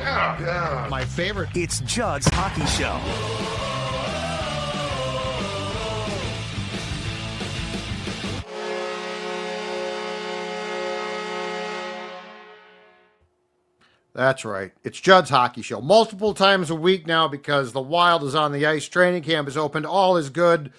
Yeah. My favorite. It's Judd's Hockey Show. That's right. It's Judd's Hockey Show. Multiple times a week now because the Wild is on the ice. Training camp is opened. All is good.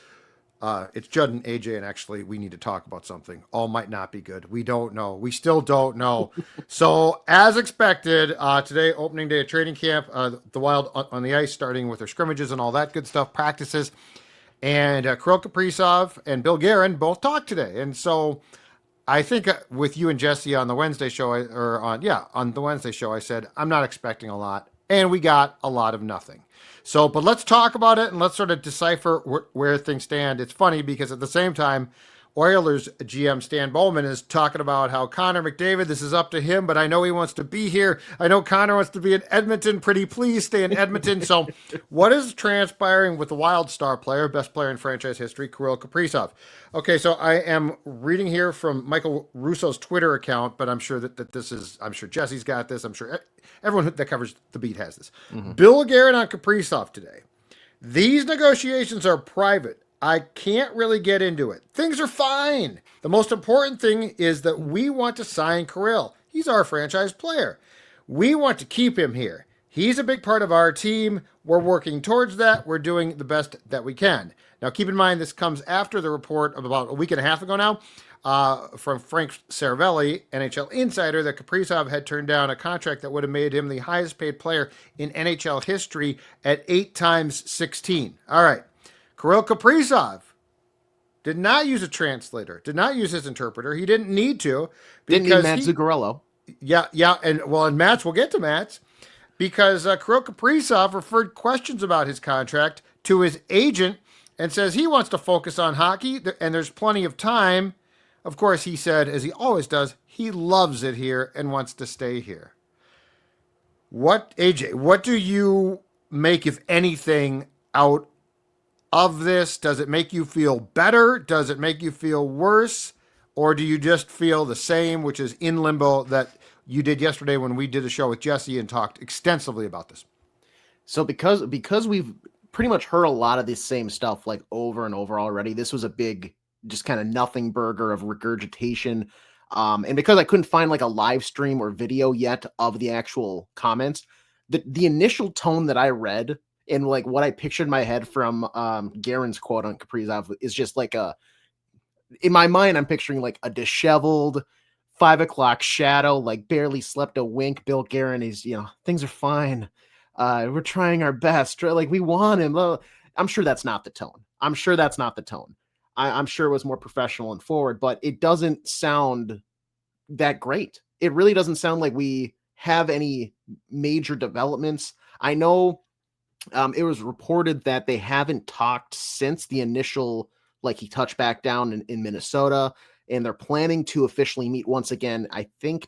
It's Judd and AJ, and actually, we need to talk about something. All might not be good. We don't know. We still don't know. So, as expected, today, opening day of training camp, the Wild on the ice, starting with their scrimmages and all that good stuff, practices. And Kirill Kaprizov and Bill Guerin both talked today. And so, I think with you and Jesse on the Wednesday show, on the Wednesday show, I said, I'm not expecting a lot. And we got a lot of nothing. So, but let's talk about it and let's sort of decipher where things stand. It's funny because at the same time, Oilers GM Stan Bowman is talking about how Connor McDavid, this is up to him, but I know he wants to be here. I know Connor wants to be in Edmonton. Pretty please stay in Edmonton. So what is transpiring with the Wild star player, best player in franchise history, Kirill Kaprizov? Okay, so I am reading here from Michael Russo's Twitter account, but I'm sure that this is, I'm sure Jesse's got this. I'm sure everyone that covers the beat has this. Mm-hmm. Bill Guerin on Kaprizov today. These negotiations are private. I can't really get into it. Things are fine. The most important thing is that we want to sign Kirill. He's our franchise player. We want to keep him here. He's a big part of our team. We're working towards that. We're doing the best that we can. Now, keep in mind, this comes after the report of about a week and a half ago now from Frank Saravelli, NHL insider, that Kaprizov had turned down a contract that would have made him the highest paid player in NHL history at 8 times 16. All right. Kirill Kaprizov did not use a translator, did not use his interpreter. He didn't need to. Didn't need Matt Zuccarello. Yeah, and Matt's, we'll get to Matt's, because Kirill Kaprizov referred questions about his contract to his agent and says he wants to focus on hockey, and there's plenty of time. Of course, he said, as he always does, he loves it here and wants to stay here. AJ, what do you make, if anything, out of this? Does it make you feel better? Does it make you feel worse? Or do you just feel the same, which is in limbo, that you did yesterday when we did a show with Jesse and talked extensively about this? So because we've pretty much heard a lot of this same stuff like over and over already, this was a big, just kind of nothing burger of regurgitation. And because I couldn't find like a live stream or video yet of the actual comments, the initial tone that I read and like what I pictured in my head from Guerin's quote on Kaprizov is just like in my mind, I'm picturing like a disheveled 5 o'clock shadow, like barely slept a wink. Bill Guerin is, things are fine. We're trying our best. Like, we want him. I'm sure that's not the tone. I'm sure it was more professional and forward, but it doesn't sound that great. It really doesn't sound like we have any major developments. I know it was reported that they haven't talked since the initial, like he touched back down in Minnesota, and they're planning to officially meet once again, I think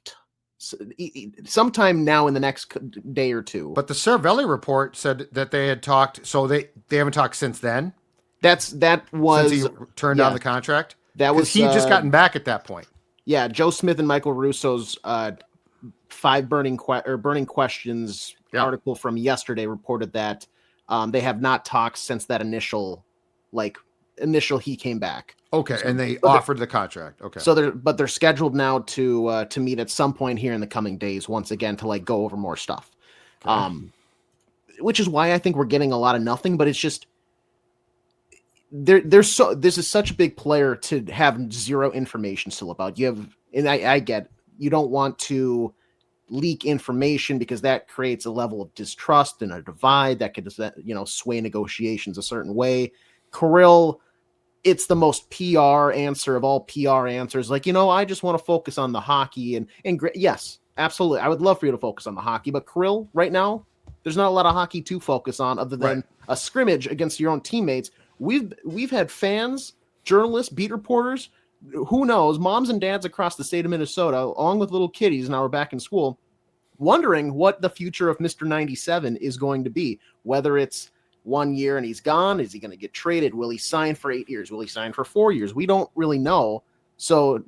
sometime now in the next day or two. But the Saravelli report said that they had talked, so they haven't talked since then? That was since he turned down the contract? That was he had just gotten back at that point. Yeah, Joe Smith and Michael Russo's 5 burning questions article from yesterday reported that they have not talked since that initial he came back. Okay, so, and they offered the contract. Okay. So they're scheduled now to meet at some point here in the coming days once again to like go over more stuff. Okay. Which is why I think we're getting a lot of nothing, but it's just this is such a big player to have zero information still about. I get, you don't want to leak information because that creates a level of distrust and a divide that could, sway negotiations a certain way. Kirill, it's the most PR answer of all PR answers. Like, I just want to focus on the hockey and yes, absolutely. I would love for you to focus on the hockey, but Kirill, right now, there's not a lot of hockey to focus on other than a scrimmage against your own teammates. We've had fans, journalists, beat reporters, who knows, moms and dads across the state of Minnesota, along with little kiddies now we're back in school, wondering what the future of Mr. 97 is going to be. Whether it's 1 year and he's gone, is he going to get traded? Will he sign for 8 years? Will he sign for 4 years? We don't really know. So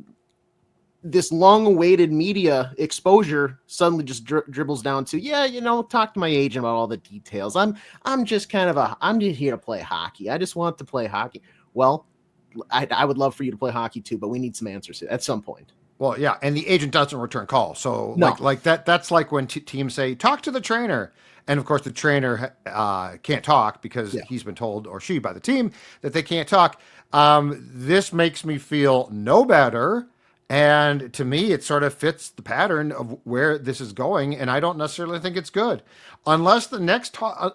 this long-awaited media exposure suddenly just dribbles down to, talk to my agent about all the details. I'm just here to play hockey. I just want to play hockey. Well, I would love for you to play hockey too, but we need some answers at some point. Well, yeah, and the agent doesn't return calls. So No. like that. That's like when teams say, "Talk to the trainer," and of course the trainer can't talk because he's been told, or she by the team, that they can't talk. This makes me feel no better, and to me, it sort of fits the pattern of where this is going, and I don't necessarily think it's good, unless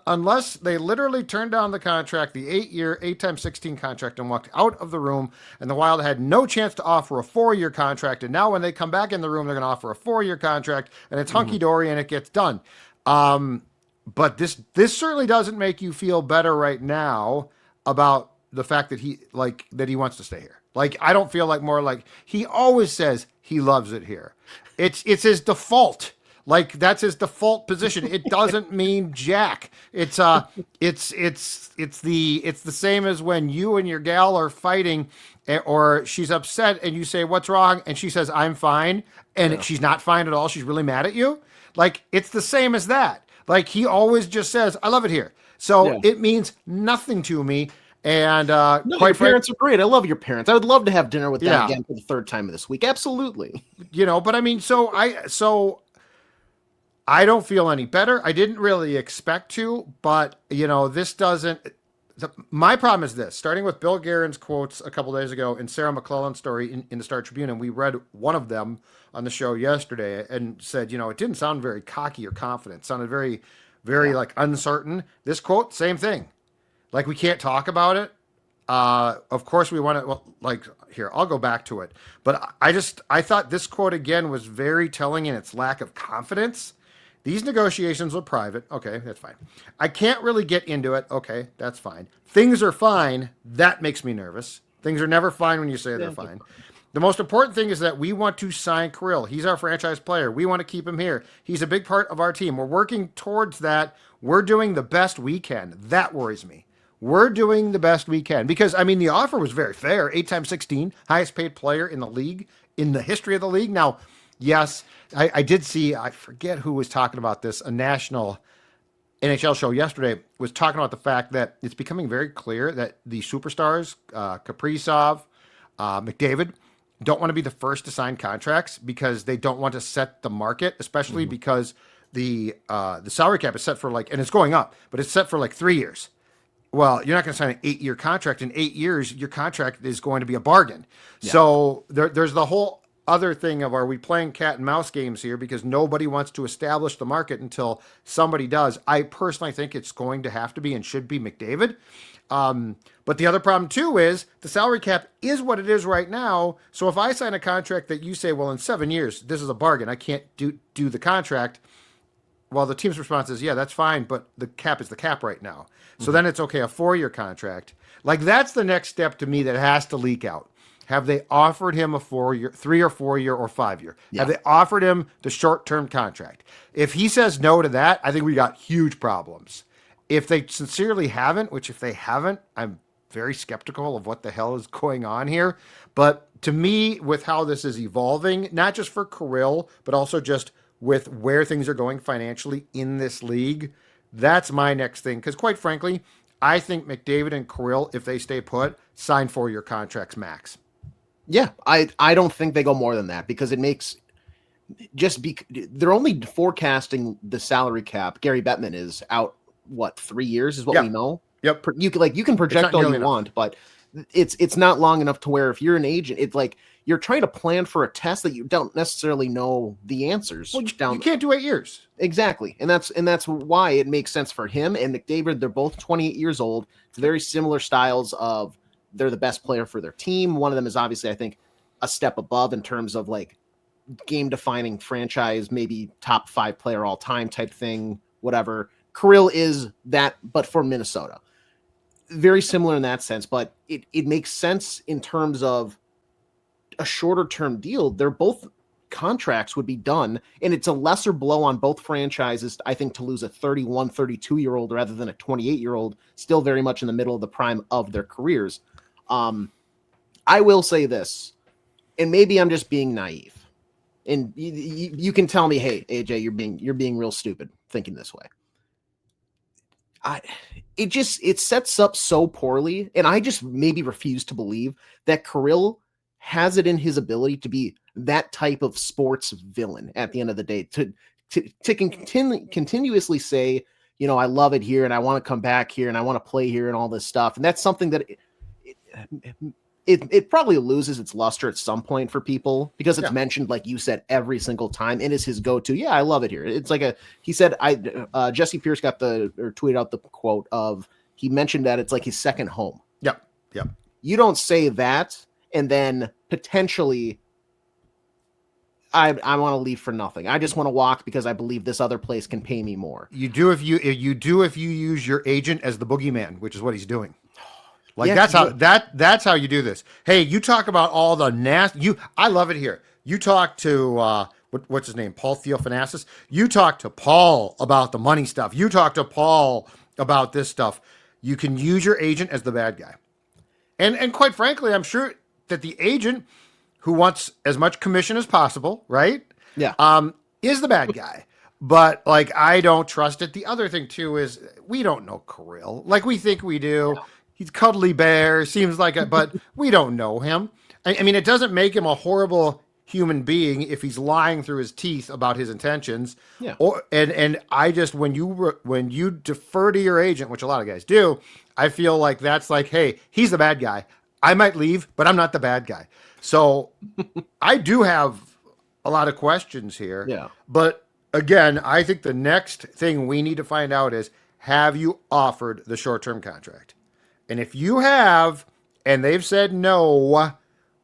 unless they literally turned down the contract, the 8-year, 8x16 contract, and walked out of the room, and the Wild had no chance to offer a 4-year contract, and now when they come back in the room, they're going to offer a 4-year contract, and it's hunky dory, and it gets done. But this certainly doesn't make you feel better right now about the fact that he wants to stay here. Like, I don't feel like more like he always says he loves it here. It's his default. Like, that's his default position. It doesn't mean jack. It's the same as when you and your gal are fighting, or she's upset and you say, "What's wrong?" And she says, "I'm fine." And she's not fine at all. She's really mad at you. Like, it's the same as that. Like, he always just says, "I love it here." So it means nothing to me. And your parents are great. I love your parents. I would love to have dinner with them again for the 3rd time of this week. Absolutely. But I mean, so I don't feel any better. I didn't really expect to, but this doesn't. My problem is this: starting with Bill Guerin's quotes a couple days ago and Sarah McClellan's story in the Star Tribune, and we read one of them on the show yesterday, and said, it didn't sound very cocky or confident. It sounded very, very like uncertain. This quote, same thing. Like, we can't talk about it. Of course, we want to. Well, like, here, I'll go back to it. But I thought this quote again was very telling in its lack of confidence. These negotiations were private. Okay, that's fine. I can't really get into it. Okay, that's fine. Things are fine. That makes me nervous. Things are never fine when you say they're fine. The most important thing is that we want to sign Kirill. He's our franchise player. We want to keep him here. He's a big part of our team. We're working towards that. We're doing the best we can. That worries me. We're doing the best we can because, I mean, the offer was very fair. 8x16, highest paid player in the league, in the history of the league. Now, yes, I did see, I forget who was talking about this, a national NHL show yesterday was talking about the fact that it's becoming very clear that the superstars, Kaprizov, McDavid, don't want to be the first to sign contracts because they don't want to set the market, especially because the salary cap is set for and it's going up, but it's set for 3 years. Well, you're not going to sign an 8-year contract. In 8 years, your contract is going to be a bargain. Yeah. So there's the whole other thing of, are we playing cat and mouse games here because nobody wants to establish the market until somebody does? I personally think it's going to have to be and should be McDavid. But the other problem, too, is the salary cap is what it is right now. So if I sign a contract that you say, well, in 7 years, this is a bargain, I can't do the contract. Well, the team's response is, yeah, that's fine, but the cap is the cap right now. So then it's okay, a 4-year contract. That's the next step to me that has to leak out. Have they offered him a 4-year, 3 or 4 year or 5 year? Yeah. Have they offered him the short-term contract? If he says no to that, I think we got huge problems. If they sincerely haven't, which if they haven't, I'm very skeptical of what the hell is going on here. But to me, with how this is evolving, not just for Kirill, but also just with where things are going financially in this league, that's my next thing. Because quite frankly, I think McDavid and Kirill, if they stay put, sign 4-year contracts max. Yeah, I don't think they go more than that because it makes they're only forecasting the salary cap. Gary Bettman is out 3 years is what we know. Yep. You can project all you want, but it's not long enough to where if you're an agent, it's like you're trying to plan for a test that you don't necessarily know the answers. Well, you can't do 8 years. Exactly. And that's why it makes sense for him and McDavid. They're both 28 years old. It's very similar styles of they're the best player for their team. One of them is obviously, I think, a step above in terms of game defining franchise, maybe top 5 player all time type thing, whatever. Kirill is that, but for Minnesota. Very similar in that sense, but it makes sense in terms of a shorter term deal. They're both contracts would be done, and it's a lesser blow on both franchises, I think, to lose a 31, 32-year-old rather than a 28-year-old, still very much in the middle of the prime of their careers. I will say this. and maybe I'm just being naive. And you can tell me, hey, AJ, you're being real stupid thinking this way. It sets up so poorly, and I just maybe refuse to believe that Kirill has it in his ability to be that type of sports villain at the end of the day, to continuously say, I love it here and I want to come back here and I want to play here and all this stuff. And that's something that it probably loses its luster at some point for people because it's mentioned, like you said, every single time. It is his go-to. Yeah, I love it here. It's like he said, Jesse Pierce tweeted out the quote of, he mentioned that it's like his second home. Yep. You don't say that and then potentially I want to leave for nothing. I just want to walk because I believe this other place can pay me more. You do if you use your agent as the boogeyman, which is what he's doing. Like that's how you do this. Hey, you talk about all the nasty. I love it here. You talk to what's his name, Paul Theophanassis. You talk to Paul about the money stuff. You talk to Paul about this stuff. You can use your agent as the bad guy, and quite frankly, I'm sure that the agent who wants as much commission as possible, right? Yeah, is the bad guy. But like, I don't trust it. The other thing too is we don't know Kirill. Like we think we do. Yeah. He's cuddly bear, seems like it, but we don't know him. I mean, it doesn't make him a horrible human being if he's lying through his teeth about his intentions. Yeah. And I just, when you defer to your agent, which a lot of guys do, I feel like that's like, hey, he's the bad guy. I might leave, but I'm not the bad guy. So I do have a lot of questions here. Yeah. But again, I think the next thing we need to find out is, have you offered the short-term contract? And if you have, and they've said no,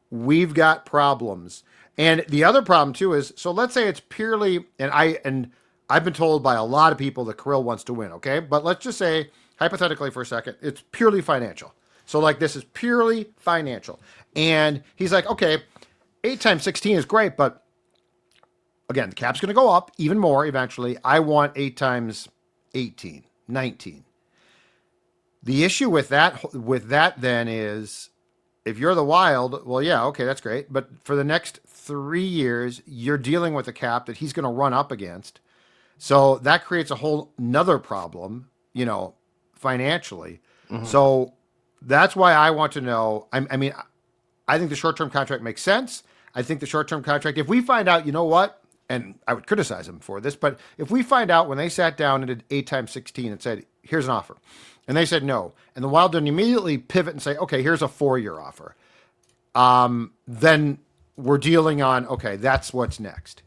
we've got problems. And the other problem too is, so let's say it's purely, and I've been told by a lot of people that Kirill wants to win, okay? But let's just say, hypothetically for a second, it's purely financial. So like this is purely financial. And he's like, okay, 8 times 16 is great, but again, the cap's going to go up even more eventually. I want 8 times 18, 19. The issue with that then is, if you're the Wild, well, yeah, okay, that's great. But for the next 3 years, you're dealing with a cap that he's going to run up against. So that creates a whole nother problem, financially. Mm-hmm. So that's why I want to know. I mean, I think the short-term contract makes sense. I think the short-term contract, if we find out, you know what, and I would criticize him for this, but if we find out when they sat down and did 8 times 16 and said, here's an offer, and they said no, and the Wild didn't immediately pivot and say, okay, here's a 4-year offer, then we're dealing on, okay, that's what's next.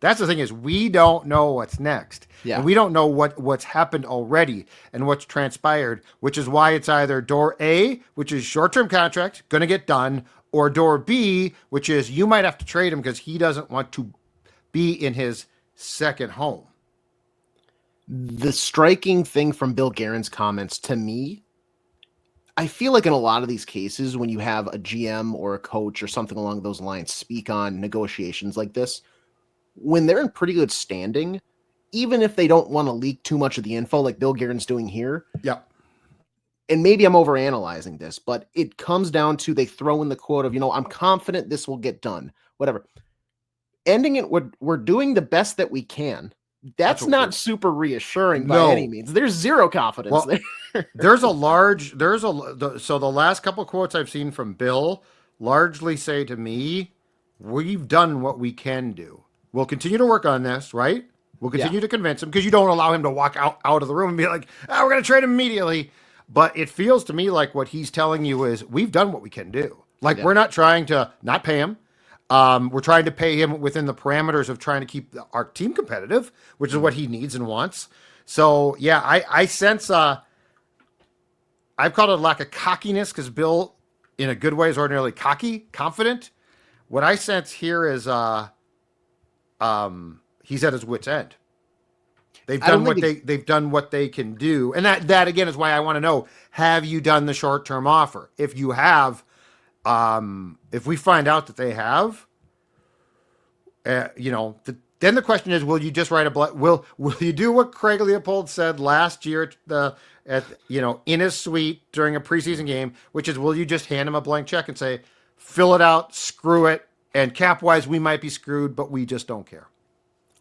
That's the thing, is we don't know what's next. Yeah. And we don't know what's happened already and what's transpired, which is why it's either door A, which is short-term contract, going to get done, or door B, which is you might have to trade him because he doesn't want to be in his second home. The striking thing from Bill Guerin's comments to me, I feel like in a lot of these cases, when you have a GM or a coach or something along those lines speak on negotiations like this, when they're in pretty good standing, even if they don't want to leak too much of the info like Bill Guerin's doing here. Yeah. And maybe I'm overanalyzing this, but it comes down to, they throw in the quote of, I'm confident this will get done, whatever. Ending it, we're doing the best that we can. That's not super reassuring by any means. There's zero confidence there. So the last couple of quotes I've seen from Bill largely say to me, we've done what we can do. We'll continue to work on this, right? We'll continue to convince him, because you don't allow him to walk out of the room and be like, we're going to trade him immediately. But it feels to me like what he's telling you is, we've done what we can do. Like, we're not trying to not pay him. We're trying to pay him within the parameters of trying to keep our team competitive, which is what he needs and wants. So, yeah, I sense, I've called it a lack of cockiness, because Bill, in a good way, is ordinarily cocky, confident. What I sense here is he's at his wit's end. They've done what they can do. And that again is why I want to know, have you done the short-term offer? If you have, if we find out that they have, then the question is, will you just write will you do what Craig Leopold said last year in his suite during a preseason game, which is, will you just hand him a blank check and say, fill it out, screw it, And cap wise, we might be screwed, but we just don't care.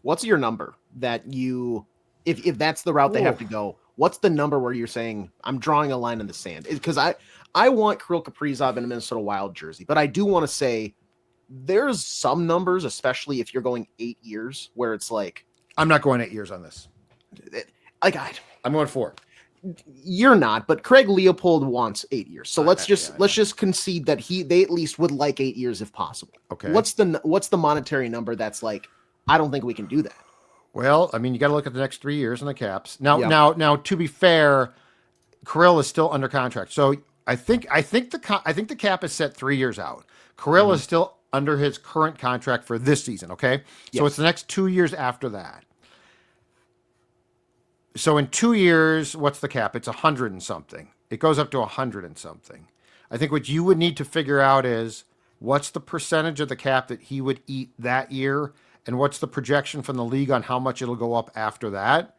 What's your number that you, if that's the route they have to go, what's the number where you're saying, I'm drawing a line in the sand? Because I want Kirill Kaprizov in a Minnesota Wild jersey, but I do want to say there's some numbers, especially if you're going 8 years, where it's like, I'm not going 8 years on this. I'm going 4. You're not, but Craig Leopold wants 8 years. So let's just concede that they at least would like 8 years if possible. Okay. What's the monetary number that's like, I don't think we can do that? Well, I mean, you got to look at the next 3 years in the caps. Now, to be fair, Kirill is still under contract. So I think the cap is set 3 years out. Kirill is still under his current contract for this season. Okay. So it's the next 2 years after that. So in 2 years, what's the cap? It's 100 and something. It goes up to 100 and something. I think what you would need to figure out is what's the percentage of the cap that he would eat that year, and what's the projection from the league on how much it'll go up after that.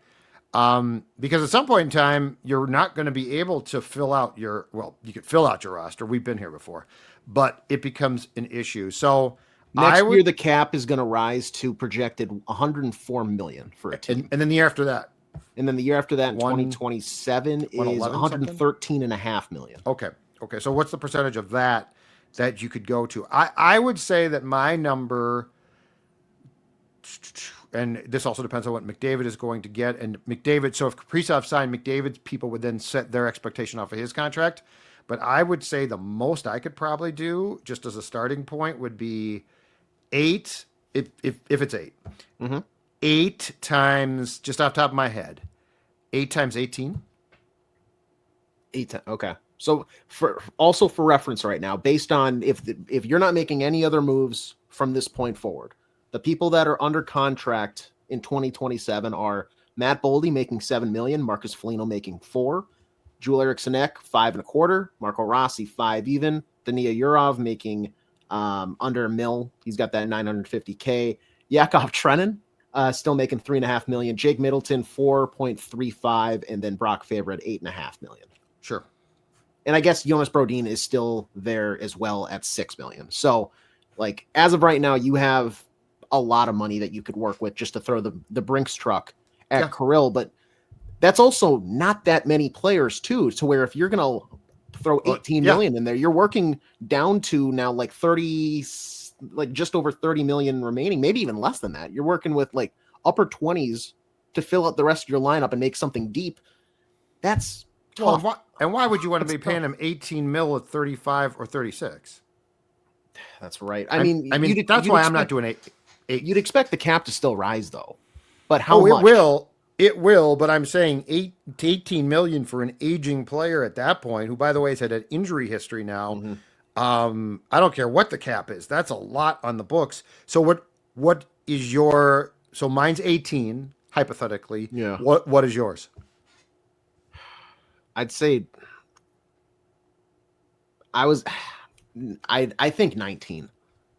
Because at some point in time, you're not going to be able to fill out you could fill out your roster. We've been here before, but it becomes an issue. So next year, the cap is going to rise to projected 104 million for a team. And then the year after that. And then the year after that, in 2027, is 113.5 million. Okay. So what's the percentage of that you could go to? I would say that my number, and this also depends on what McDavid is going to get. And McDavid, so if Kaprizov signed McDavid's, people would then set their expectation off of his contract. But I would say the most I could probably do, just as a starting point, would be 8, if it's 8. 8 times, just off the top of my head, 8 times 18. 8 times, okay. So for reference right now, based on if you're not making any other moves from this point forward, the people that are under contract in 2027 are Matt Boldy making $7 million, Marcus Foligno making $4 million, Joel Eriksson Ek $5.25 million, Marco Rossi $5 million even, Dania Yurov making under $1 million. He's got that $950K. Yakov Trenin still making $3.5 million. Jake Middleton $4.35 million, and then Brock Faber at $8.5 million. Sure. And I guess Jonas Brodin is still there as well at $6 million. So, like, as of right now, you have a lot of money that you could work with just to throw the Brinks truck at Kirill, but that's also not that many players too. To where if you're gonna throw 18 million in there, you're working down to now like 30. Like just over 30 million remaining, maybe even less than that. You're working with like upper 20s to fill out the rest of your lineup and make something deep. That's tough. Well, and why would you want to be paying him 18 mil at 35 or 36? That's right. I mean, that's why I'm not doing 8. You'd expect the cap to still rise though, but how much? It will, but I'm saying 8 to 18 million for an aging player at that point, who by the way has had an injury history now. I don't care what the cap is. That's a lot on the books. So what is your, so mine's 18 hypothetically. Yeah. What is yours? I'd say I think 19.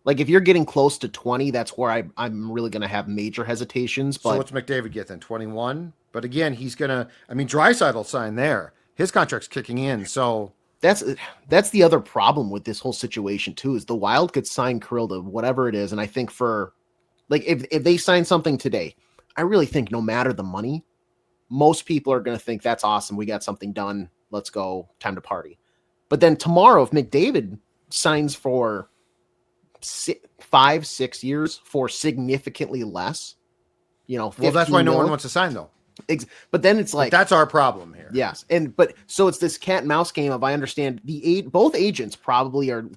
Like if you're getting close to 20, that's where I'm really going to have major hesitations. But so what's McDavid get then? 21? But again, he's going to, Draisaitl will sign there. His contract's kicking in. So that's the other problem with this whole situation too, is the Wild could sign Kirill to whatever it is. And I think for like, if they sign something today, I really think no matter the money, most people are going to think that's awesome. We got something done. Let's go. Time to party. But then tomorrow, if McDavid signs for 5-6 years for significantly less, well, that's why no one wants to sign though. But then it's like, but that's our problem here. Yes. But so it's this cat and mouse game of, I understand both agents probably are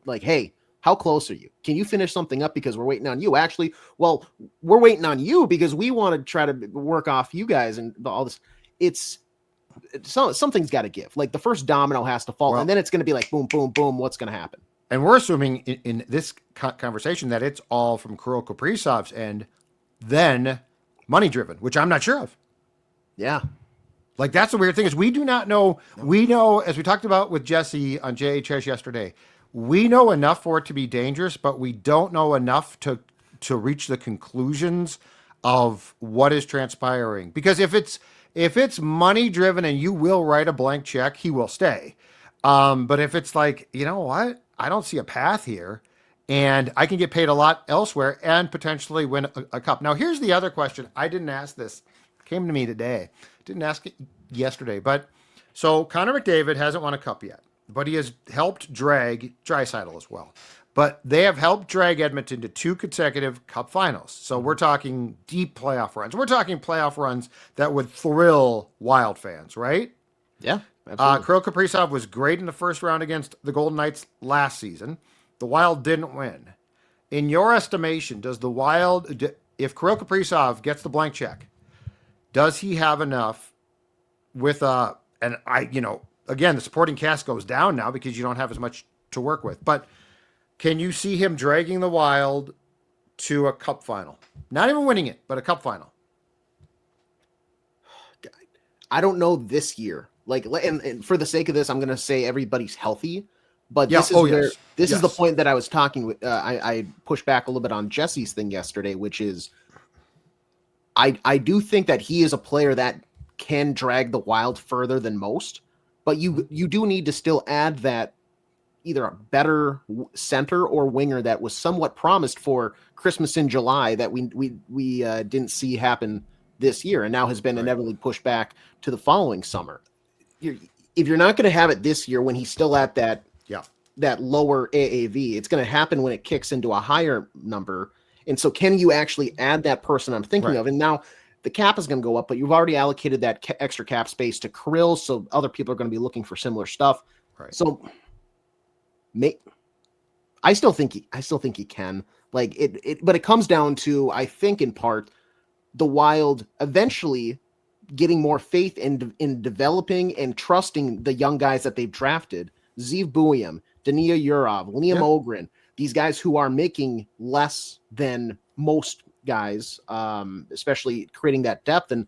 like, hey, how close are you? Can you finish something up? Because we're waiting on you. Actually, well, we're waiting on you because we want to try to work off you guys and all this. Something's got to give. Like the first domino has to fall, and then it's going to be like boom, boom, boom. What's going to happen? And we're assuming in this conversation that it's all from Kirill Kaprizov's end, then money driven, which I'm not sure of. Yeah. Like that's the weird thing is we do not know. No. We know, as we talked about with Jesse on JHS yesterday, we know enough for it to be dangerous, but we don't know enough to reach the conclusions of what is transpiring. Because if it's money driven and you will write a blank check, he will stay. But if it's like, you know what? I don't see a path here. and I can get paid a lot elsewhere and potentially win a cup. Now, here's the other question. I didn't ask this. It came to me today. Didn't ask it yesterday. But so Connor McDavid hasn't won a cup yet, but he has helped drag Draisaitl as well. But they have helped drag Edmonton to 2 consecutive cup finals. So we're talking deep playoff runs. We're talking playoff runs that would thrill Wild fans, right? Yeah, absolutely. Kirill Kaprizov was great in the first round against the Golden Knights last season. The Wild didn't win. In your estimation, does the Wild, if Kirill Kaprizov gets the blank check, does he have enough with and again, the supporting cast goes down now because you don't have as much to work with. But can you see him dragging the Wild to a cup final? Not even winning it, but a cup final. I don't know this year. And for the sake of this, I'm going to say everybody's healthy. But this is the point that I was talking with. I pushed back a little bit on Jesse's thing yesterday, which is I do think that he is a player that can drag the Wild further than most. But you do need to still add that either a better center or winger that was somewhat promised for Christmas in July that we didn't see happen this year and now has been inevitably pushed back to the following summer. If you're not going to have it this year when he's still at that lower AAV, it's going to happen when it kicks into a higher number. And so can you actually add that person I'm thinking of? And now the cap is going to go up, but you've already allocated that extra cap space to Kirill, so other people are going to be looking for similar stuff. Right. So I still think he can. But it comes down to, I think in part, the Wild eventually getting more faith in developing and trusting the young guys that they've drafted. Zeev Buium, Dania Yurov, Liam Ogren, these guys who are making less than most guys, especially creating that depth. And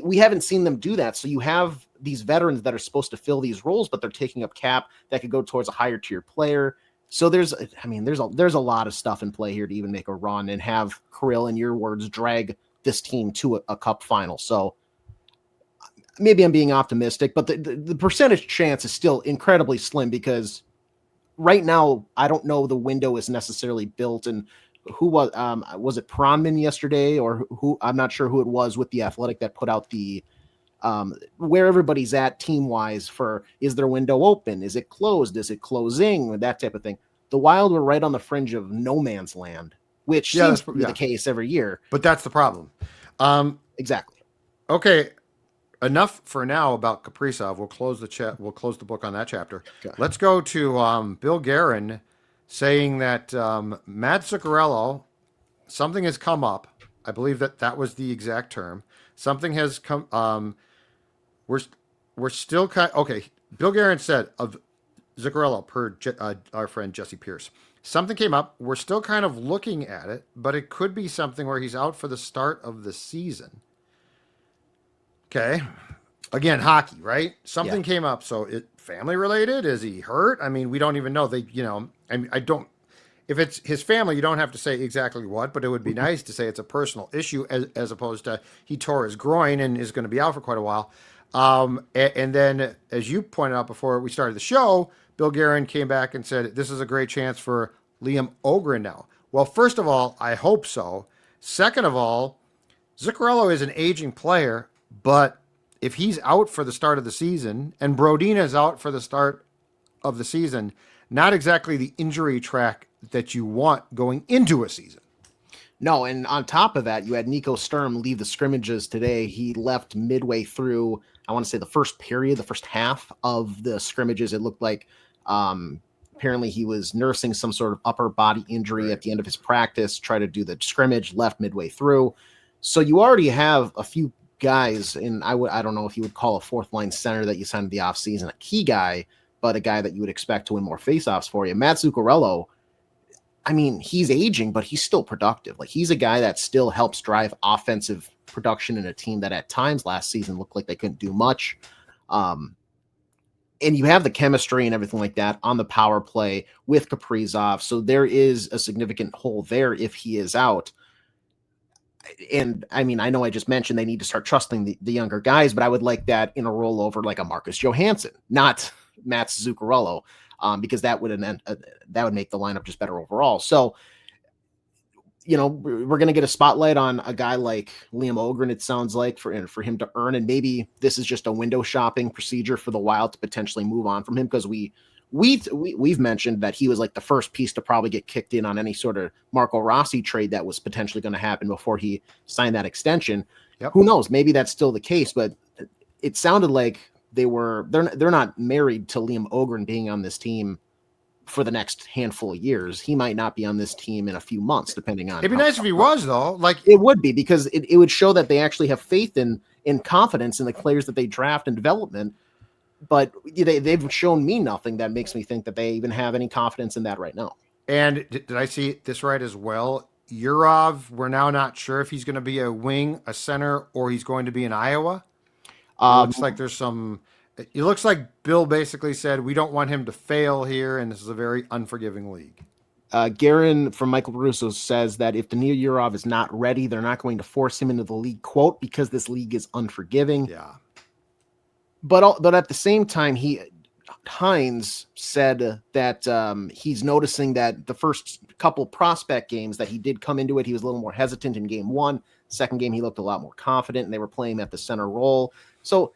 we haven't seen them do that. So you have these veterans that are supposed to fill these roles, but they're taking up cap that could go towards a higher tier player. So there's a lot of stuff in play here to even make a run and have Kirill, in your words, drag this team to a cup final. So maybe I'm being optimistic, but the percentage chance is still incredibly slim because right now I don't know the window is necessarily built. And who was it Pronman yesterday or who, I'm not sure who it was with the Athletic that put out the where everybody's at team wise for, is their window open? Is it closed? Is it closing? That type of thing. The Wild were right on the fringe of no man's land, which seems to be the case every year. But that's the problem. Exactly. Okay. Enough for now about Kaprizov. We'll close the chat. We'll close the book on that chapter. Okay. Let's go to Bill Guerin saying that Matt Zuccarello, something has come up. I believe that was the exact term. Something has come. We're still okay. Bill Guerin said of Zuccarello per our friend Jesse Pierce. Something came up. We're still kind of looking at it, but it could be something where he's out for the start of the season. Okay. Again, hockey, right? Something came up. So family related? Is he hurt? I mean, we don't even know. I don't, if it's his family, you don't have to say exactly what, but it would be nice to say it's a personal issue as opposed to he tore his groin and is going to be out for quite a while. And then, as you pointed out before we started the show, Bill Guerin came back and said, this is a great chance for Liam Ogren now. Well, first of all, I hope so. Second of all, Zuccarello is an aging player, but if he's out for the start of the season and Brodin is out for the start of the season, not exactly the injury track that you want going into a season. No, and on top of that, you had Nico Sturm leave the scrimmages today. He left midway through, I want to say the first period, the first half of the scrimmages. It looked like apparently he was nursing some sort of upper body injury at the end of his practice, tried to do the scrimmage, left midway through. So you already have a few guys, and I don't know if you would call a fourth line center that you signed in the offseason a key guy, but a guy that you would expect to win more faceoffs for you. Matt Zuccarello, I mean, he's aging, but he's still productive. Like, he's a guy that still helps drive offensive production in a team that at times last season looked like they couldn't do much. And you have the chemistry and everything like that on the power play with Kaprizov. So there is a significant hole there if he is out. And I mean, I know I just mentioned they need to start trusting the younger guys, but I would like that in a rollover like a Marcus Johansson, not Matt Zuccarello. because that would make the lineup just better overall. So, we're going to get a spotlight on a guy like Liam Ogren, it sounds like, for him to earn. And maybe this is just a window shopping procedure for the Wild to potentially move on from him, because we've mentioned that he was like the first piece to probably get kicked in on any sort of Marco Rossi trade that was potentially going to happen before he signed that extension. Yep. Who knows? Maybe that's still the case, but it sounded like they're not married to Liam Ogren being on this team for the next handful of years. He might not be on this team in a few months, depending on. It'd be nice if he was, though. Like, it would be, because it would show that they actually have faith in confidence in the players that they draft and development. But they've shown me nothing that makes me think that they even have any confidence in that right now. And did I see this right as well? Yurov, we're now not sure if he's going to be a wing, a center, or he's going to be in Iowa. It looks like there's some. It looks like Bill basically said, we don't want him to fail here, and this is a very unforgiving league. Guerin from Michael Russo says that if Danil Yurov is not ready, they're not going to force him into the league, quote, because this league is unforgiving. Yeah. But at the same time, Hines said that he's noticing that the first couple prospect games that he did come into it, he was a little more hesitant in game one. Second game, he looked a lot more confident, and they were playing him at the center role. So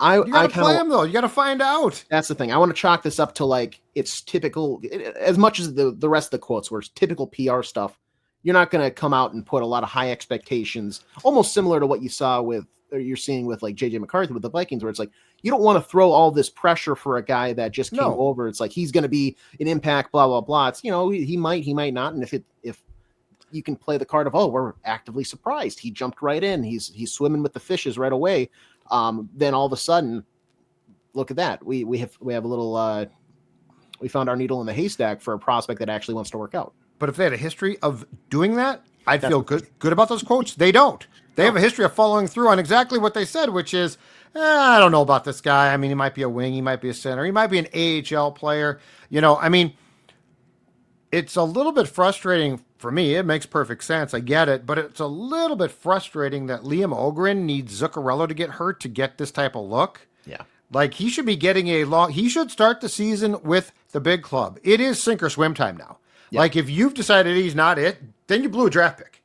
you got to play him, though. You got to find out. That's the thing. I want to chalk this up to like it's typical, as much as the rest of the quotes were it's typical PR stuff. You're not going to come out and put a lot of high expectations, almost similar to what you're seeing with like JJ McCarthy with the Vikings, where it's like you don't want to throw all this pressure for a guy that just came over. It's like he's going to be an impact, blah blah blah. It's he might not, and if you can play the card of we're actively surprised, he jumped right in, he's swimming with the fishes right away. Then all of a sudden, look at that. We have a little we found our needle in the haystack for a prospect that actually wants to work out. But if they had a history of doing that, I'd feel good about those quotes. They don't. They have a history of following through on exactly what they said, which is, I don't know about this guy. I mean, he might be a wing, he might be a center, he might be an AHL player. I mean, it's a little bit frustrating for me. It makes perfect sense. I get it. But it's a little bit frustrating that Liam Ogren needs Zuccarello to get hurt to get this type of look. Yeah. Like, he should be getting he should start the season with the big club. It is sink or swim time now. Yeah. Like, if you've decided he's not it, then you blew a draft pick.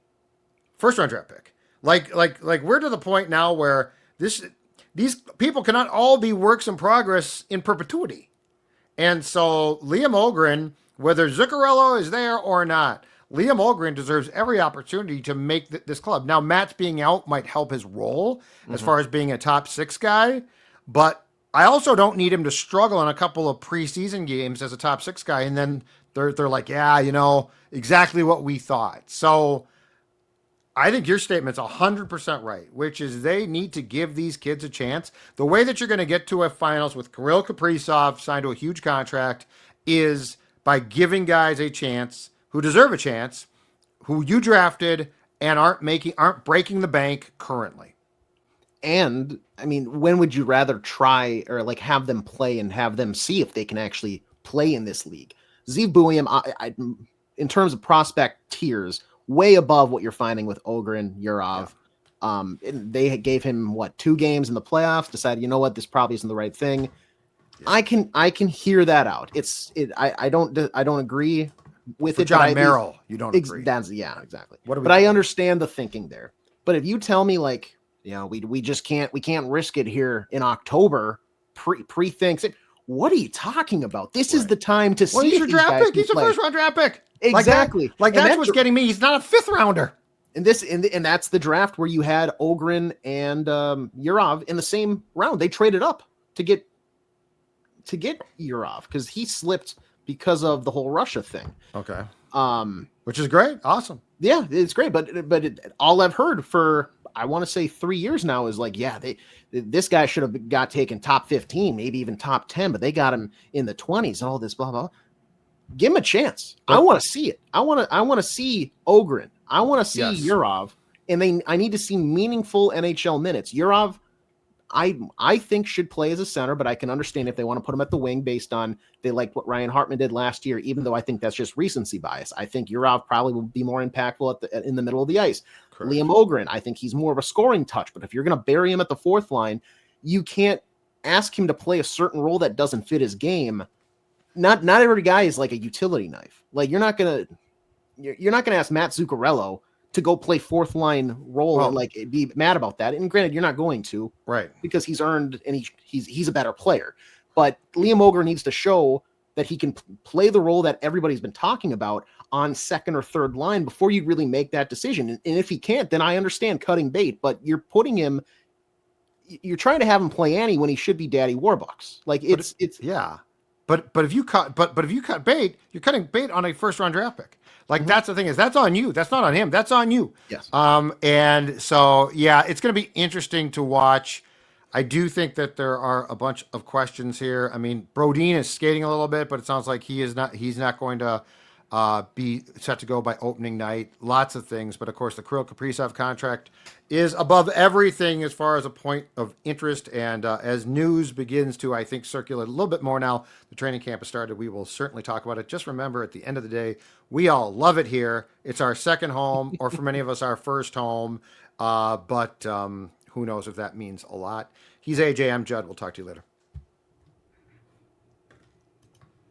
First round draft pick. Like we're to the point now where these people cannot all be works in progress in perpetuity. And so Liam Ogren, whether Zuccarello is there or not, Liam Ogren deserves every opportunity to make this club. Now, Matt's being out might help his role as far as being a top six guy, but I also don't need him to struggle in a couple of preseason games as a top six guy, and then they're like, exactly what we thought. So I think your statement's 100% right, which is they need to give these kids a chance. The way that you're going to get to a finals with Kirill Kaprizov signed to a huge contract is by giving guys a chance who deserve a chance, who you drafted and aren't breaking the bank currently. And I mean, when would you rather try or like have them play and have them see if they can actually play in this league? Zeev Buium, I in terms of prospect tiers, way above what you're finding with Ogren, Yurov. Yeah. They gave him 2 games in the playoffs, decided, this probably isn't the right thing. Yeah. I can hear that out. I don't agree with it. John Merrill, you don't agree. Yeah, exactly. But I understand the thinking there. But if you tell me we just can't risk it here in October pre-thinks it. What are you talking about? This is the time to see. He's your draft pick. He's a first round draft pick. Exactly. That's what's getting me. He's not a 5th rounder. And that's the draft where you had Ogren and Yurov in the same round. They traded up to get Yurov because he slipped because of the whole Russia thing. Okay. Which is great. Awesome. Yeah, it's great. But all I've heard for, I want to say 3 years now is this guy should have got taken top 15, maybe even top 10, but they got him in the 20s and all this blah, blah. Give him a chance. I want to see it. I want to see Ogren. I want to see Yurov, and I need to see meaningful NHL minutes. Yurov, I think should play as a center, but I can understand if they want to put him at the wing based on they liked what Ryan Hartman did last year, even though I think that's just recency bias. I think Yurov probably will be more impactful in the middle of the ice. Correct. Liam Ogren, I think he's more of a scoring touch, but if you're going to bury him at the 4th line, you can't ask him to play a certain role that doesn't fit his game not every guy is like a utility knife. Like you're not gonna ask Matt Zuccarello to go play fourth line role and like be mad about that. And granted, you're not going to, right? Because he's earned and he's a better player. But Liam Ogre needs to show that he can play the role that everybody's been talking about on second or third line before you really make that decision. And if he can't, then I understand cutting bait. But you're trying to have him play Annie when he should be Daddy Warbucks. Like it's yeah. But if you cut bait, you're cutting bait on a first round draft pick. Like that's the thing is that's on you. That's not on him. That's on you. Yes. And so yeah, it's going to be interesting to watch. I do think that there are a bunch of questions here. I mean, Brodin is skating a little bit, but it sounds like he's not going to be set to go by opening night. Lots of things, but of course the Kirill Kaprizov contract is above everything as far as a point of interest. And as news begins to, I think, circulate a little bit more now, the training camp has started. We will certainly talk about it. Just remember, at the end of the day, we all love it here. It's our second home, or for many of us, our first home. But who knows if that means a lot. He's AJ. I'm Judd. We'll talk to you later.